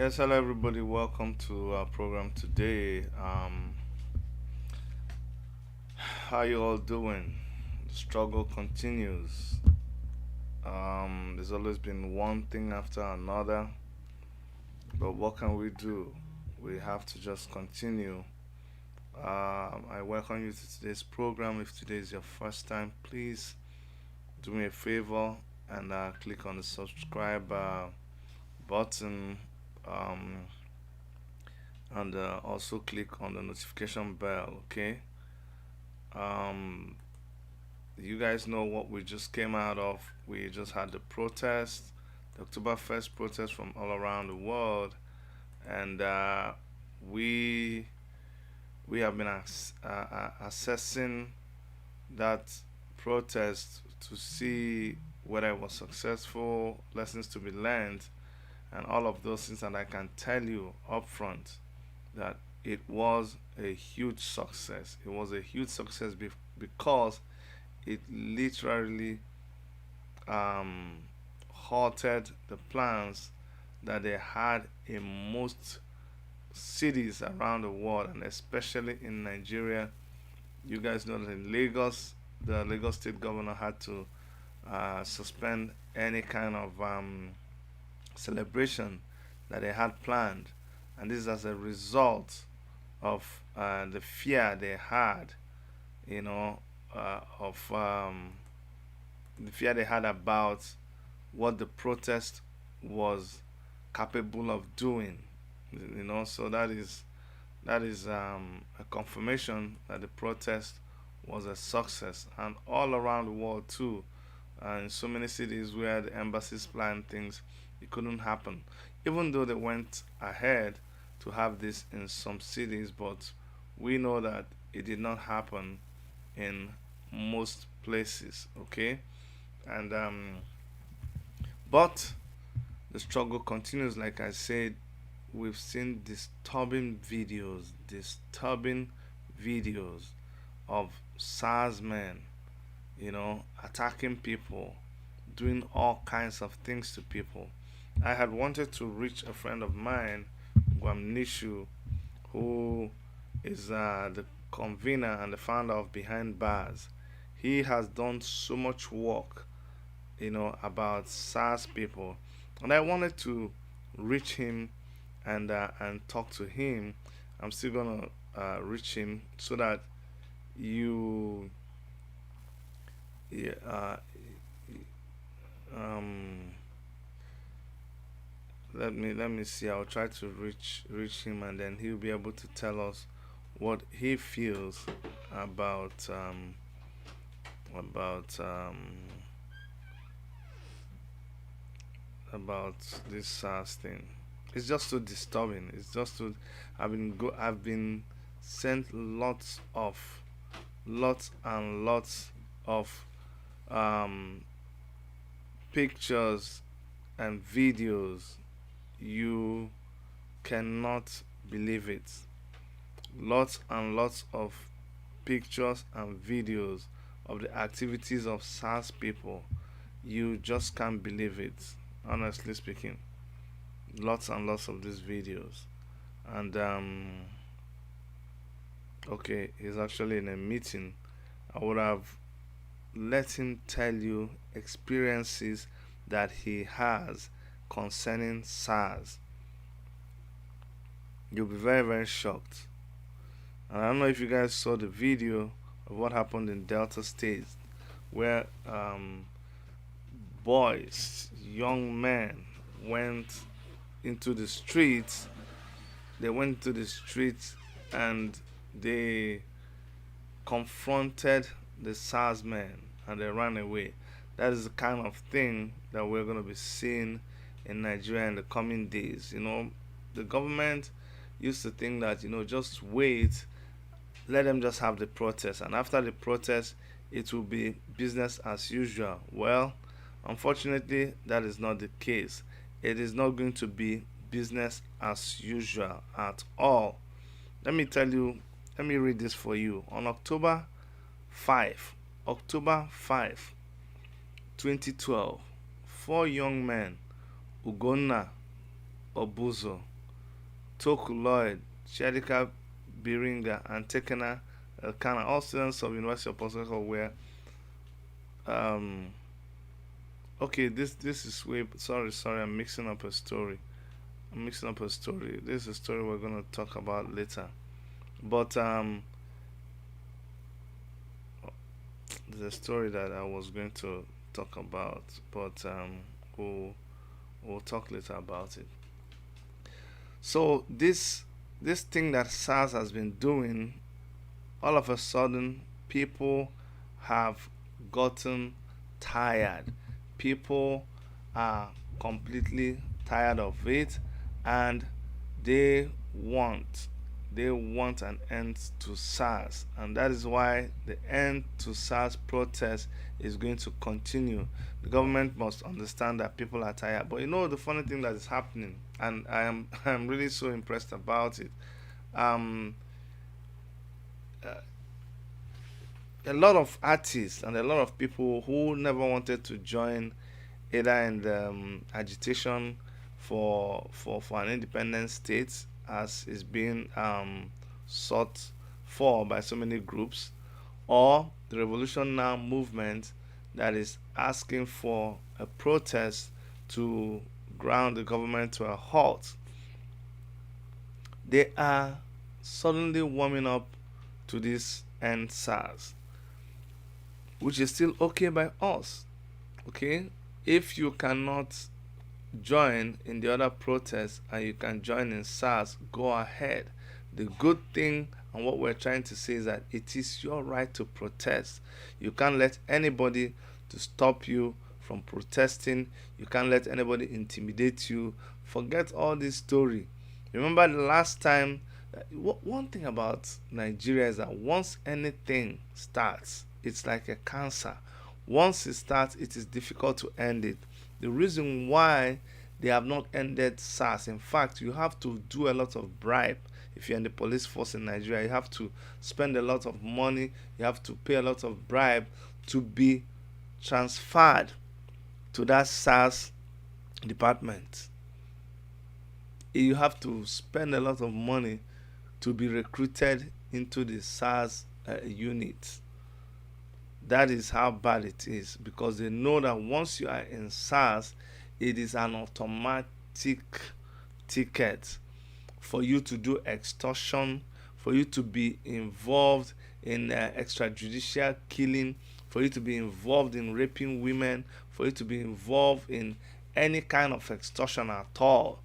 Yes, hello everybody. Welcome to our program today. How you all doing? The struggle continues. There's always been one thing after another, but what can we do? We have to just continue. I welcome you to today's program. If today is your first time, please do me a favor and click on the subscribe button. Um, and also click on the notification bell. Okay. Um, you guys know what we just came out of. We just had the protest, the Oktoberfest protest from all around the world, and we we have been assessing that protest to see whether it was successful, lessons to be learned, and all of those things. And I can tell you upfront that it was a huge success. It was a huge success because it literally um, halted the plans that they had in most cities around the world, and especially in Nigeria. You guys know that in Lagos, the Lagos state governor had to suspend any kind of celebration that they had planned, and this is as a result of the fear they had, you know, of the fear they had about what the protest was capable of doing. So that is a confirmation that the protest was a success, and all around the world too. In so many cities where the embassies planned things, it couldn't happen, even though they went ahead to have this in some cities. But we know that it did not happen in most places. Okay, and but the struggle continues. Like I said, we've seen disturbing videos of SARS men, attacking people, doing all kinds of things to people. I had wanted to reach a friend of mine, Guam Nishu, who is the convener and the founder of Behind Bars. He has done so much work, about SARS people, and I wanted to reach him and talk to him. I'm still gonna reach him so that you, yeah, um, let me see. I'll try to reach him, and then he'll be able to tell us what he feels about about um, about this SARS thing. It's just so disturbing. It's just so I've been sent lots and lots of um, pictures and videos. You cannot believe it. Lots and lots of pictures and videos of the activities of SARS people. You just can't believe it, honestly speaking. Lots and lots of these videos. And okay, he's actually in a meeting. I would have let him tell you experiences that he has concerning SARS. You'll be very, very shocked. And I don't know if you guys saw the video of what happened in Delta State, where boys, young men, went into the streets. They went to the streets and they confronted the SARS men and they ran away. That is the kind of thing that we're going to be seeing in Nigeria in the coming days. The government used to think that, just wait, let them just have the protest, and after the protest, it will be business as usual. Well, unfortunately, that is not the case. It is not going to be business as usual at all. Let me tell you, let me read this for you. On October 5, 2012, four young men, Ugonna Obuzo, Toku Lloyd, Shadika Biringa, and Tekena Elkana, all students of University of Port Harcourt were um, okay. This is way. Sorry. I'm mixing up a story. This is a story we're gonna talk about later. But there's a story that I was going to talk about, but we'll we'll talk later about it. So this thing that SARS has been doing, all of a sudden, people have gotten tired. People are completely tired of it, and they want they want an end to SARS, and that is why the end to SARS protest is going to continue. The government must understand that people are tired. But you know the funny thing that is happening, and I'm really so impressed about it. Um, uh, a lot of artists and a lot of people who never wanted to join either in the agitation for an independent state, as is being sought for by so many groups, or the Revolution Now movement that is asking for a protest to ground the government to a halt. They are suddenly warming up to this end SARS, which is still okay by us. Okay, if you cannot join in the other protests and you can join in SARS, go ahead. The good thing and what we're trying to say is that it is your right to protest. You can't let anybody to stop you from protesting. You can't let anybody intimidate you. Forget all this story. Remember the last time. One thing about Nigeria is that once anything starts, it's like a cancer. Once it starts, it is difficult to end it. The reason why they have not ended SARS, in fact, you have to do a lot of bribe. If you're in the police force in Nigeria, you have to spend a lot of money, you have to pay a lot of bribe to be transferred to that SARS department. You have to spend a lot of money to be recruited into the SARS unit. That is how bad it is, because they know that once you are in SARS, it is an automatic ticket for you to do extortion, for you to be involved in extrajudicial killing, for you to be involved in raping women, for you to be involved in any kind of extortion at all.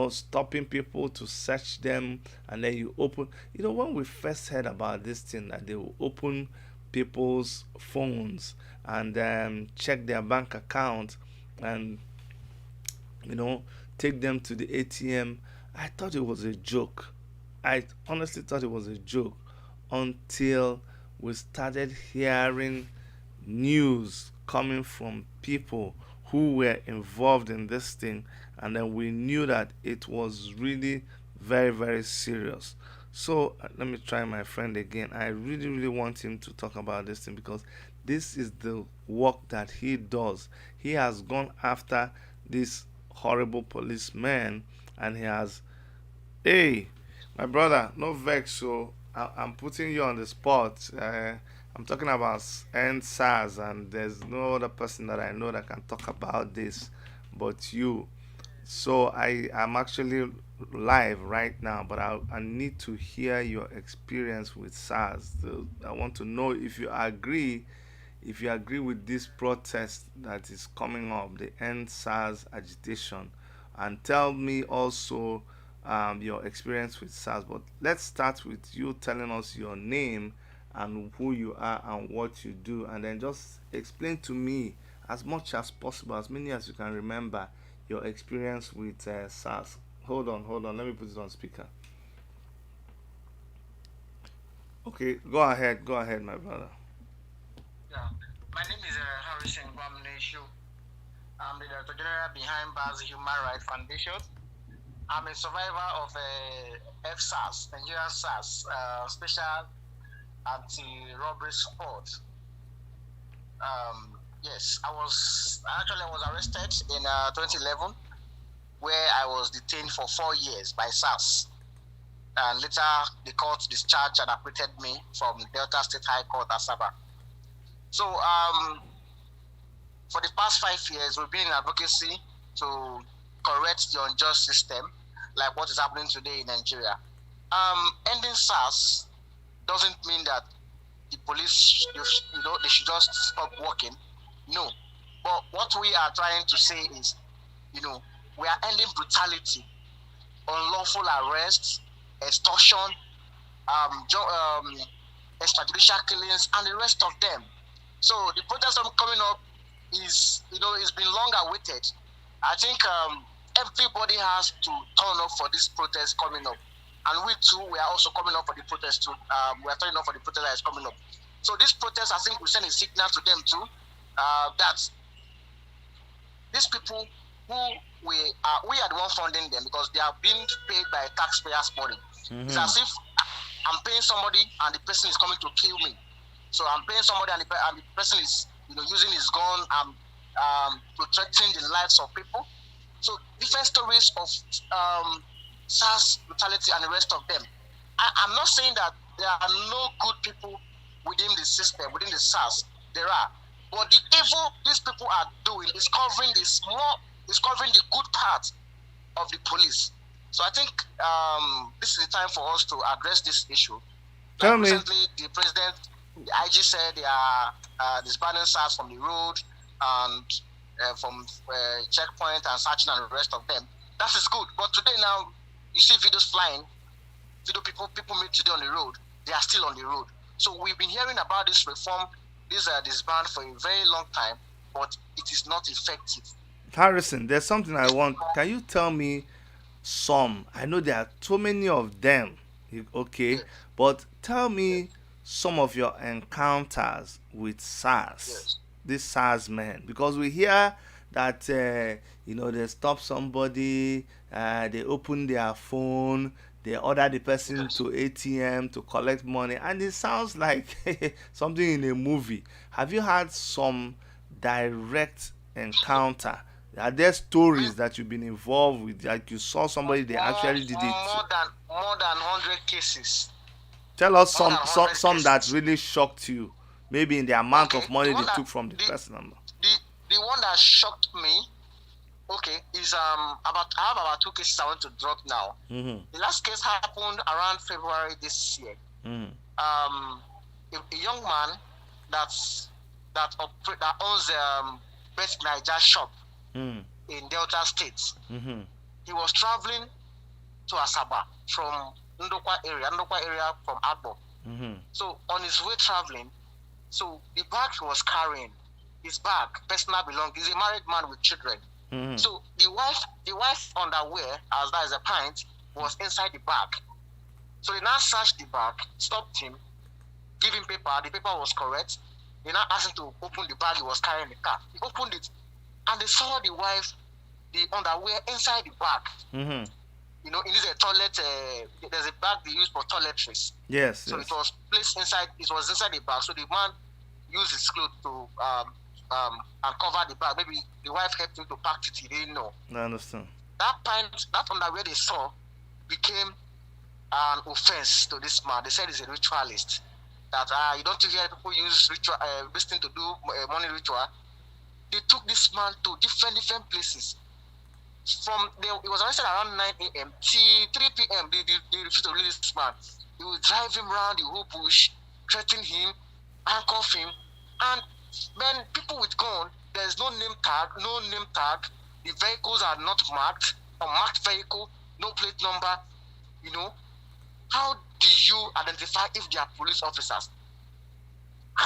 Stopping people to search them, and then you open. When we first heard about this thing, that they will open people's phones and check their bank account and you know take them to the ATM, I thought it was a joke. I honestly thought it was a joke until we started hearing news coming from people who were involved in this thing, and then we knew that it was really very, very serious. So let me try my friend again. I really, really want him to talk about this thing, because this is the work that he does. He has gone after this horrible policeman, and he has, hey, my brother, no vex. So I'm putting you on the spot. I'm talking about end SARS, and there's no other person that I know that can talk about this but you. So I am actually live right now, but I need to hear your experience with SARS. So I want to know if you agree with this protest that is coming up, the end SARS agitation, and tell me also your experience with SARS. But let's start with you telling us your name and who you are and what you do, and then just explain to me as much as possible, as many as you can remember, your experience with SARS. Hold on, let me put it on speaker. Okay, go ahead, my brother. Yeah, my name is Harrison Bamneshu. I'm the Director General behind BAS Human Rights Foundation. I'm a survivor of FSARS, Nigerian SARS, Special Anti-Robbery Squad. Yes, I was arrested in 2011 where I was detained for 4 years by SARS. And later, the court discharged and acquitted me from Delta State High Court, Asaba. So, for the past 5 years, we've been in advocacy to correct the unjust system, like what is happening today in Nigeria. Ending SARS doesn't mean that the police, they should just stop working. No. But what we are trying to say is, we are ending brutality, unlawful arrests, extortion, extrajudicial killings, and the rest of them. So the protest coming up is, it's been long awaited. I think everybody has to turn up for this protest coming up. And we too, we are also coming up for the protest too. We are turning up for the protest that is coming up. So this protest, I think we send a signal to them too, that these people who we are the one funding them, because they are being paid by taxpayers' money. Mm-hmm. It's as if I'm paying somebody and the person is coming to kill me. So I'm paying somebody and the person is using his gun to threaten the lives of people. So different stories of SARS brutality and the rest of them. I'm not saying that there are no good people within the system, within the SARS. There are. But the evil these people are doing is covering the good part of the police. So I think this is the time for us to address this issue. Recently, the president, the IG said they are disbanding SARS from the road and from checkpoint and searching and the rest of them. That is good. But today now, you see videos flying, people meet today on the road. They are still on the road. So we've been hearing about this reform, this disband for a very long time, but it is not effective. Harrison, there's something I want. Can you tell me some? I know there are so many of them. Okay, yes. But tell me some of your encounters with SARS, yes. These SARS men, because we hear that they stop somebody, they open their phone, they order the person yes. to ATM to collect money, and it sounds like something in a movie. Have you had some direct encounter? Are there stories that you've been involved with, like you saw somebody, they actually did it? More than 100 cases. Tell us some that really shocked you, maybe in the amount of money they took from the person. The one that shocked me, is I have about 2 cases I want to drop now. Mm-hmm. The last case happened around February this year. Mm-hmm. A young man that owns Best Niger shop in Delta State. Mm-hmm. He was traveling to Asaba from Ndokwa area from Agbo. Mm-hmm. So on his way traveling, so the bag he was carrying, his bag, personal belongings, he's a married man with children. Mm-hmm. So the wife underwear, as that is a pint, was inside the bag. So they now searched the bag, stopped him, give him paper. The paper was correct. They now asked him to open the bag he was carrying in the car. He opened it, and they saw the wife, the underwear inside the bag. Mm-hmm. In this toilet, there's a bag they use for toiletries. Yes. So yes. It was placed inside. It was inside the bag. So the man used his clothes to and cover the bag. Maybe the wife helped him to pack it. He didn't know. I understand. That underwear they saw became an offense to this man. They said he's a ritualist. That you don't hear people use ritual, this thing to do money ritual. They took this man to different places. It was arrested around 9 a.m. till 3 p.m. They refused to release this man. They would drive him around the whole bush, threaten him, handcuff him, and when people with gun, there's no name tag. The vehicles are not marked, unmarked vehicle, no plate number. How do you identify if they are police officers?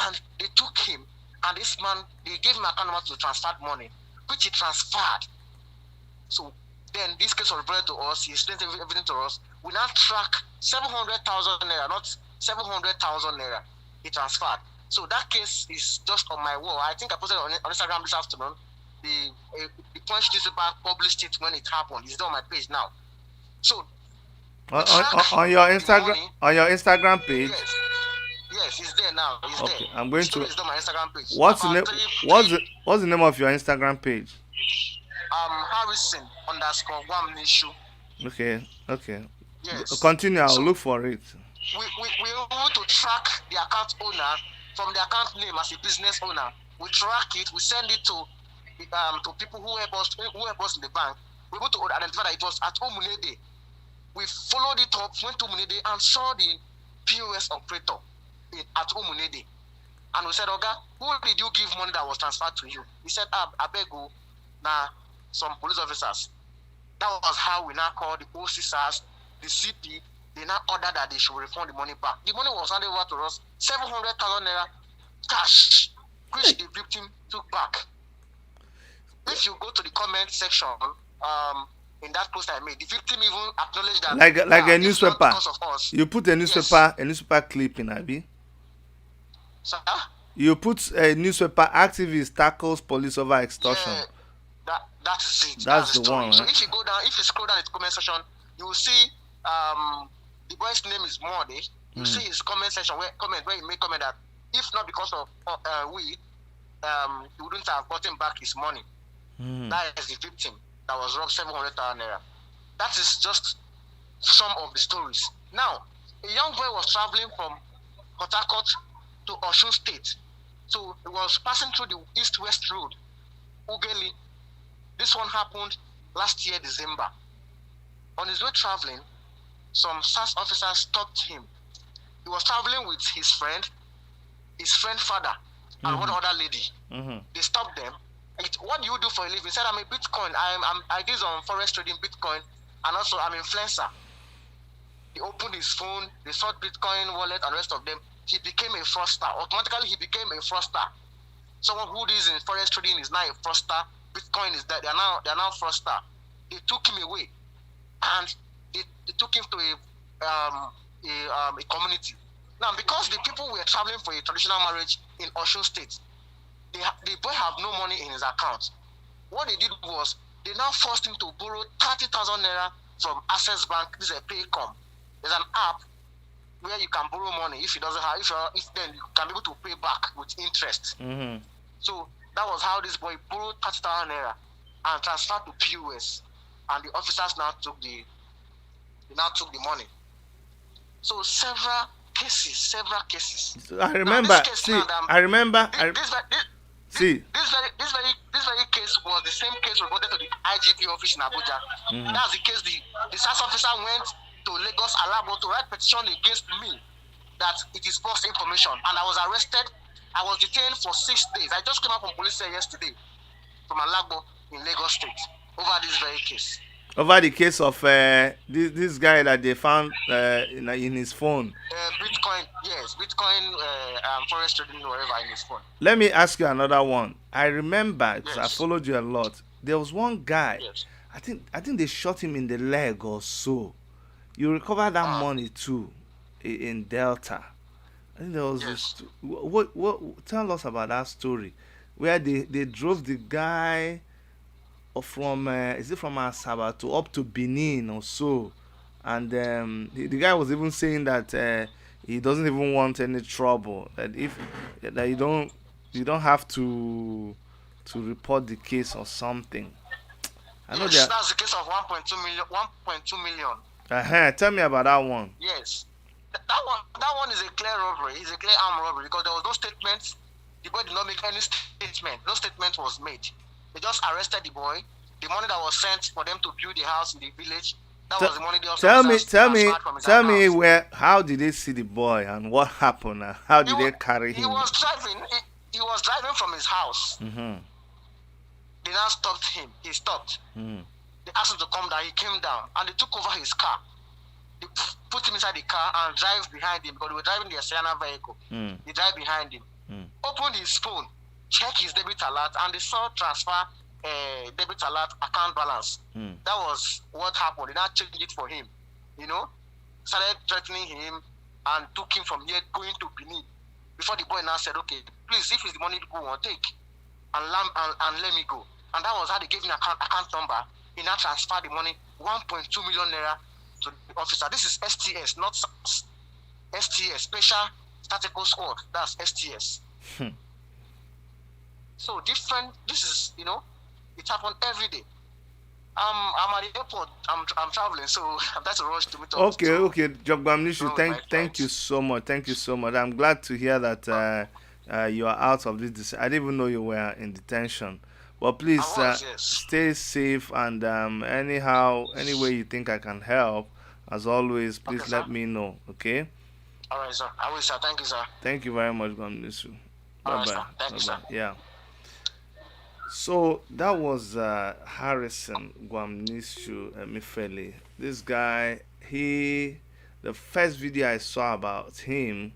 And they took him, and this man, they gave him an account number to transfer money, which he transferred. So then this case was brought to us. He explained everything to us. We now track 700,000 naira, not 700,000 naira. He transferred. So that case is just on my wall. I think I posted on Instagram this afternoon. The Punch newspaper published it when it happened. It's on my page now. So on your Instagram page. Yes, it's there now. It's there. I'm going to. It's on my Instagram page. What's the name of your Instagram page? Harrison underscore Gwamnishu. Okay. Yes. Continue. I'll So look for it. we were able to track the account owner from the account name as a business owner. We track it, we send it to people who help us in the bank. We were able to identify that it was at Omunede. We followed it up, went to Omunede and saw the POS operator at Omunede. And we said, Oga, who did you give money that was transferred to you? He said, I beg you, now some police officers. That was how we now called the OCSAS, the CP. They now ordered that they should refund the money back. The money was handed over to us, 700,000 naira cash, which the victim took back. If you go to the comment section, in that post I made, the victim even acknowledged that like a newspaper. Because of us. You put a newspaper clip in, Abi. Sir? You put a newspaper activist tackles police over extortion. Yeah, that's it. That's the the story. one. So Right? if you scroll down the comment section, you will see the boy's name is Morde. You see his comment section where he made comment that if not because of he wouldn't have gotten back his money. That is the victim that was robbed 700,000 naira. That is just some of the stories. Now, a young boy was traveling from Port Harcourt to Osun State. So he was passing through the east-west road, Ugeli. This one happened last year, December. On his way traveling, some SAS officers stopped him. He was traveling with his friend father, and one other lady. They stopped them. What do you do for a living? He said, I'm a Bitcoin. I do on forex trading Bitcoin, and also I'm an influencer. He opened his phone, they saw Bitcoin wallet and the rest of them. He became a fraudster. Automatically, he became a fraudster. Someone who is in forex trading is now a fraudster. Bitcoin is that they are now fraudster. They took him away, and they took him to a community. Now, because the people were traveling for a traditional marriage in Osun State, the boy have no money in his account. What they did was they now forced him to borrow 30,000 naira from Access Bank. This is a Paycom. There's an app where you can borrow money if it doesn't have. If then you can be able to pay back with interest. So that was how this boy borrowed 30,000 naira and transferred to POS, and the officers now took the money. So several cases. I remember. This very case was the same case reported to the IGP office in Abuja. That's the case. The SAS officer went to Lagos Alabo to write petition against me that it is false information, and I was arrested. I was detained for 6 days. I just came out from police cell yesterday from Alabo in Lagos State over this very case. Over the case of this guy that they found in his phone. Bitcoin, yes, Bitcoin, forex trading, whatever in his phone. Let me ask you another one. I remember because I followed you a lot. There was one guy. Yes. I think they shot him in the leg or so. You recovered that money too, in Delta. I think there was this. What? Tell us about that story, where they drove the guy from is it from Asaba to up to Benin or so, and the guy was even saying that he doesn't even want any trouble. That you don't have to report the case or something. I know that's the case of 1.2 million. 1.2 million. Tell me about that one. Yes, that one is a clear robbery. It's a clear armed robbery because there was no statement. The boy did not make any statement. No statement was made. They just arrested the boy. The money that was sent for them to build the house in the village, that was the money they also tell me how did they see the boy and what happened and how did they carry him? He was driving from his house. They now stopped him. He stopped. They asked him to come down. He came down and they took over his car. They put him inside the car and drive behind him because they were driving the Sienna vehicle. They drive behind him. Opened his phone, check his debit alert, and they saw transfer debit alert account balance. That was what happened. They now changed it for him. Started threatening him and took him from here going to Benin. Before the boy now said, okay, please, if it's the money people want, take and let me go. And that was how they gave him account number. He now transferred the money, 1.2 million naira to the officer. This is STS, not STS, Special Tactical Squad. That's STS. So different. This is, it happened every day. I'm at the airport. I'm traveling, so I'm trying to rush to meet up Okay, to okay, Jogwamnishu, go with my thank you flight. so much. Thank you so much. I'm glad to hear that you are out of this. I didn't even know you were in detention. But I please was, yes. stay safe and anyhow, any way you think I can help, as always, Okay, please sir. let me know. Okay? All right, sir. I will, sir. Thank you, sir. Thank you very much, Gwamnishu. All Bye right, sir. bye. Thank Bye you, sir. bye. Yeah. So that was Harrison Gwamnishu Mifeli. This guy, the first video I saw about him,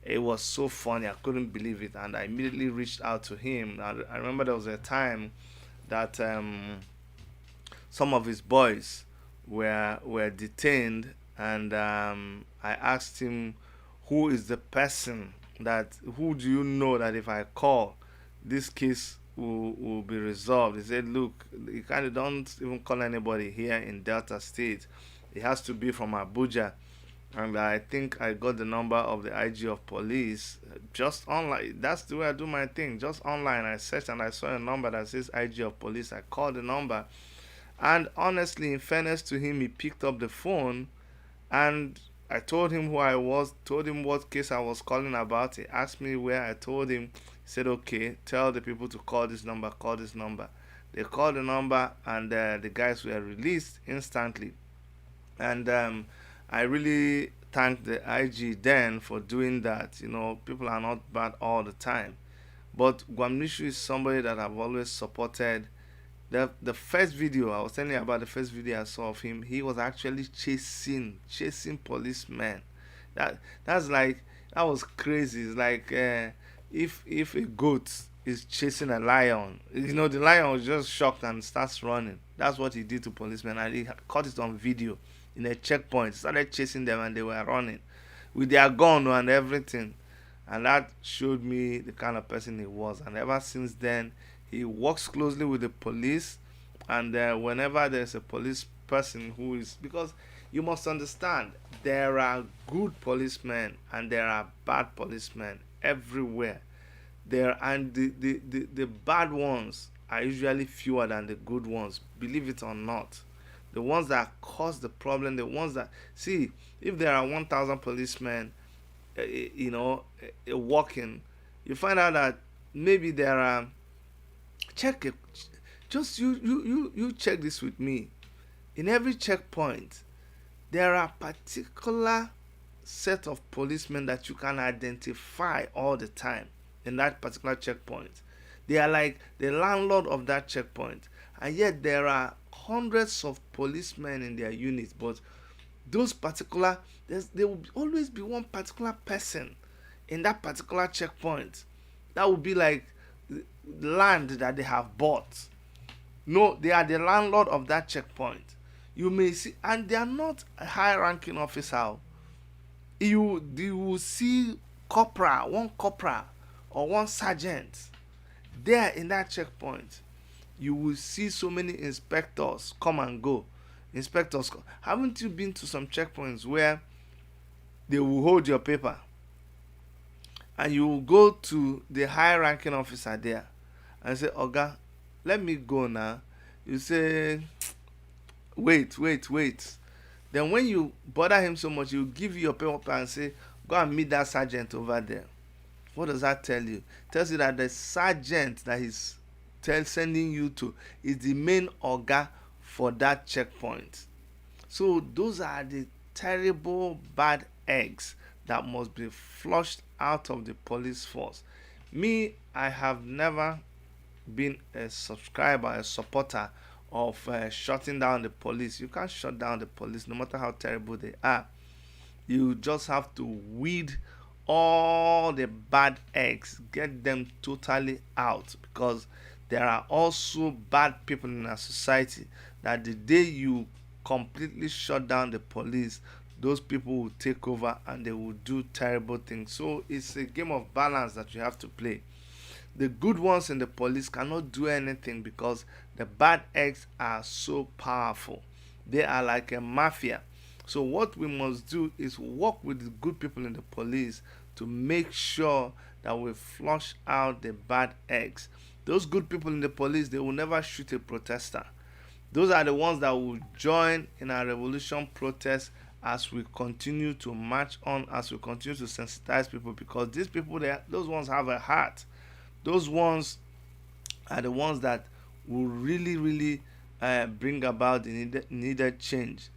it was so funny. I couldn't believe it, and I immediately reached out to him. I remember there was a time that some of his boys were detained, and I asked him, "Who is the person that? Who do you know that if I call, this case will be resolved?" He said, "Look, you kind of don't even call anybody here in Delta State. It has to be from Abuja." And I think I got the number of the IG of police just online. That's the way I do my thing. Just online, I searched and I saw a number that says IG of police. I called the number, and honestly, in fairness to him, he picked up the phone, and I told him who I was, told him what case I was calling about. He asked me where. I told him. He said, "Okay, tell the people to call this number, call this number." They called the number, and the guys were released instantly. And I really thank the IG then for doing that. You know, people are not bad all the time. But Guamnishu is somebody that I've always supported. The first video I was telling you about, the first video I saw of him, he was actually chasing policemen. That's like, that was crazy. It's like if a goat is chasing a lion, you know, the lion was just shocked and starts running. That's what he did to policemen, and he caught it on video in a checkpoint. Started chasing them, and they were running with their gun and everything. And that showed me the kind of person he was. And ever since then, he works closely with the police. And whenever there's a police person who is, because you must understand, there are good policemen and there are bad policemen everywhere. There, and the bad ones are usually fewer than the good ones, believe it or not. The ones that cause the problem, the ones that, see, if there are 1,000 policemen, you know, walking, you find out that maybe there are, check it, just you check this with me. In every checkpoint, there are particular set of policemen that you can identify all the time in that particular checkpoint. They are like the landlord of that checkpoint, and yet there are hundreds of policemen in their units, but those particular, there will always be one particular person in that particular checkpoint that will be like land that they have bought. No, they are the landlord of that checkpoint. You may see, and they are not a high ranking officer. You will see corporal, one corporal or one sergeant there in that checkpoint. You will see so many inspectors come and go. Inspectors, haven't you been to some checkpoints where they will hold your paper and you will go to the high ranking officer there and say, "Oga, let me go now." You say, wait. Then when you bother him so much, he'll give you your paper and say, "Go and meet that sergeant over there." What does that tell you? It tells you that the sergeant that he's sending you to is the main oga for that checkpoint. So those are the terrible bad eggs that must be flushed out of the police force. Me, I have never been a subscriber, a supporter of shutting down the police. You can't shut down the police no matter how terrible they are. You just have to weed all the bad eggs, get them totally out, because there are also bad people in our society that the day you completely shut down the police, those people will take over and they will do terrible things. So it's a game of balance that you have to play. The good ones in the police cannot do anything because the bad eggs are so powerful. They are like a mafia. So what we must do is work with the good people in the police to make sure that we flush out the bad eggs. Those good people in the police, they will never shoot a protester. Those are the ones that will join in our revolution protest as we continue to march on, as we continue to sensitize people, because these people, those ones have a heart. Those ones are the ones that will really, really bring about the needed change.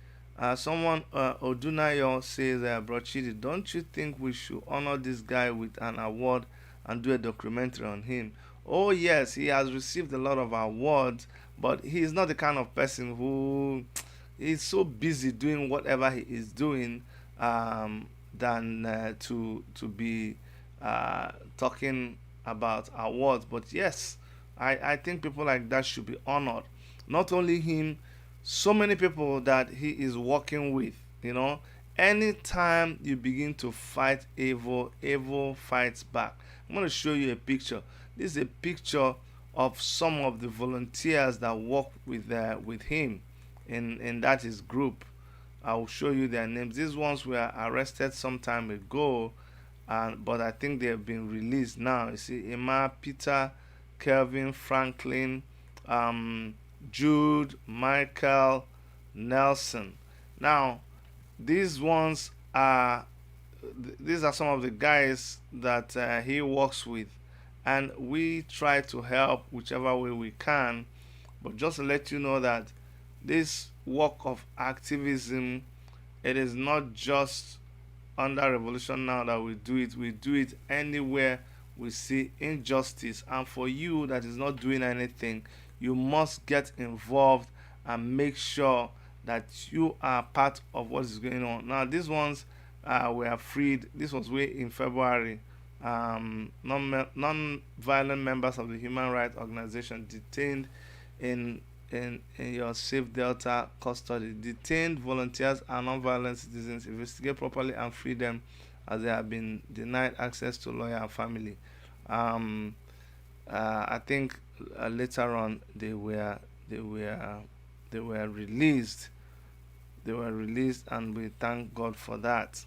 Someone, Odunayo, says, Bro Chidi, don't you think we should honor this guy with an award and do a documentary on him? Oh, yes, he has received a lot of awards, but he is not the kind of person who is so busy doing whatever he is doing, than to be talking about awards. But yes, I think people like that should be honored. Not only him, so many people that he is working with. You know, anytime you begin to fight evil, evil fights back. I'm going to show you a picture. This is a picture of some of the volunteers that work with him in that his group. I will show you their names. These ones were arrested some time ago, but I think they have been released now. You see, Emma, Peter, Kelvin, Franklin, Jude, Michael, Nelson. Now, these ones are these are some of the guys that he works with, and we try to help whichever way we can. But just to let you know that this work of activism, it is not just under revolution now that we do it anywhere we see injustice. And for you that is not doing anything, you must get involved and make sure that you are part of what is going on. Now these ones were freed. This was way in February. Non-violent members of the human rights organization detained in your Safe Delta custody. Detained volunteers and non-violent citizens, investigate properly and free them, as they have been denied access to lawyer and family. I think later on they were released. They were released, and we thank God for that.